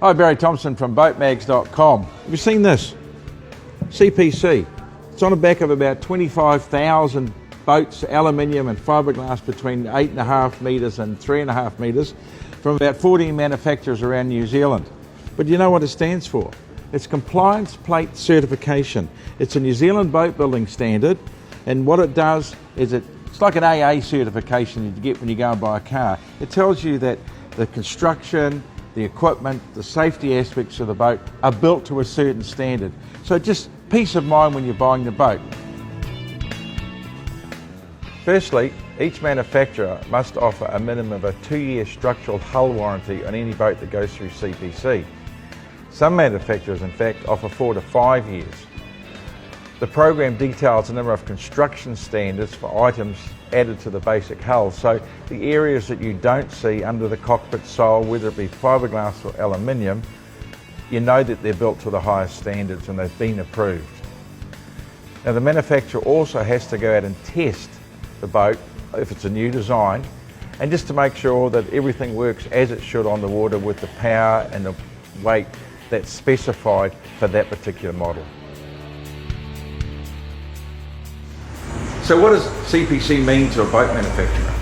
Hi, Barry Thompson from boatmags.com. Have you seen this? CPC. It's on the back of about 25,000 boats, aluminium and fiberglass between 8.5 metres and 3.5 metres from about 14 manufacturers around New Zealand. But you know what it stands for? It's Compliance Plate Certification. It's a New Zealand boat building standard, and what it does is it's like an AA certification you get when you go and buy a car. It tells you that the construction, the equipment, the safety aspects of the boat are built to a certain standard. So just peace of mind when you're buying the boat. Firstly, each manufacturer must offer a minimum of a 2-year structural hull warranty on any boat that goes through CPC. Some manufacturers, in fact, offer 4 to 5 years. The program details a number of construction standards for items added to the basic hull, so the areas that you don't see under the cockpit sole, whether it be fiberglass or aluminium, you know that they're built to the highest standards and they've been approved. Now, the manufacturer also has to go out and test the boat if it's a new design, and just to make sure that everything works as it should on the water with the power and the weight that's specified for that particular model. So what does CPC mean to a boat manufacturer?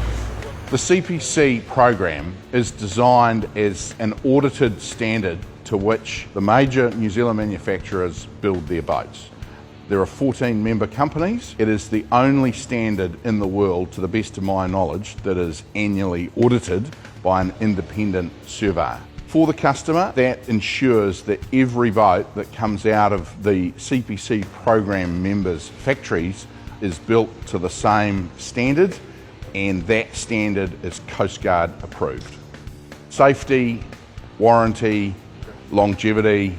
The CPC program is designed as an audited standard to which the major New Zealand manufacturers build their boats. There are 14 member companies. It is the only standard in the world, to the best of my knowledge, that is annually audited by an independent surveyor. For the customer, that ensures that every boat that comes out of the CPC program members' factories is built to the same standard, and that standard is Coast Guard approved. Safety, warranty, longevity,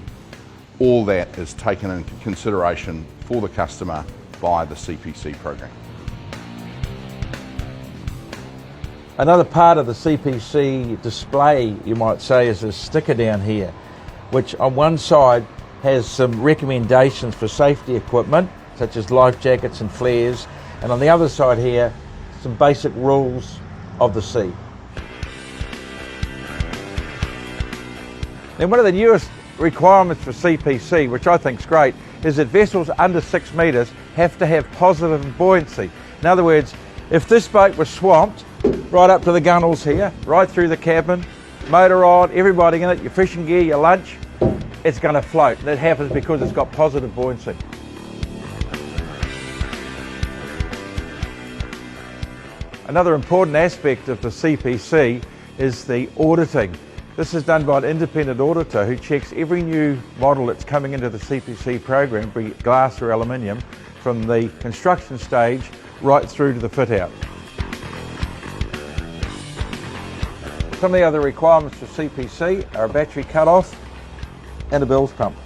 all that is taken into consideration for the customer by the CPC program. Another part of the CPC display, you might say, is a sticker down here, which on one side has some recommendations for safety equipment, such as life jackets and flares, and on the other side here, some basic rules of the sea. Then one of the newest requirements for CPC, which I think is great, is that vessels under 6 metres have to have positive buoyancy. In other words, if this boat was swamped right up to the gunnels here, right through the cabin, motor rod, everybody in it, your fishing gear, your lunch, it's going to float. That happens because it's got positive buoyancy. Another important aspect of the CPC is the auditing. This is done by an independent auditor who checks every new model that's coming into the CPC program, be it glass or aluminium, from the construction stage right through to the fit out. Some of the other requirements for CPC are a battery cut-off and a bilge pump.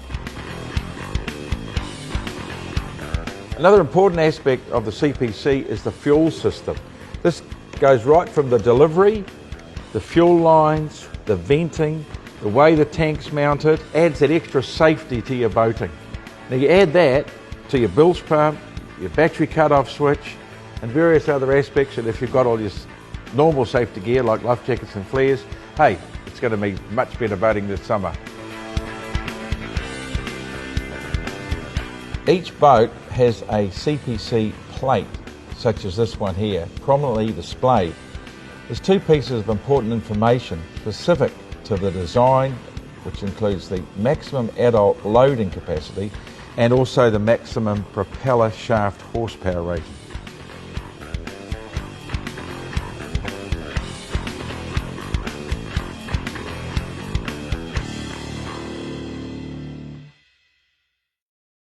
Another important aspect of the CPC is the fuel system. This goes right from the delivery, the fuel lines, the venting, the way the tank's mounted, adds that extra safety to your boating. Now you add that to your bilge pump, your battery cut-off switch, and various other aspects, and if you've got all your normal safety gear like life jackets and flares, hey, it's going to be much better boating this summer. Each boat has a CPC plate, such as this one here, prominently displayed. There's 2 pieces of important information specific to the design, which includes the maximum adult loading capacity and also the maximum propeller shaft horsepower rating.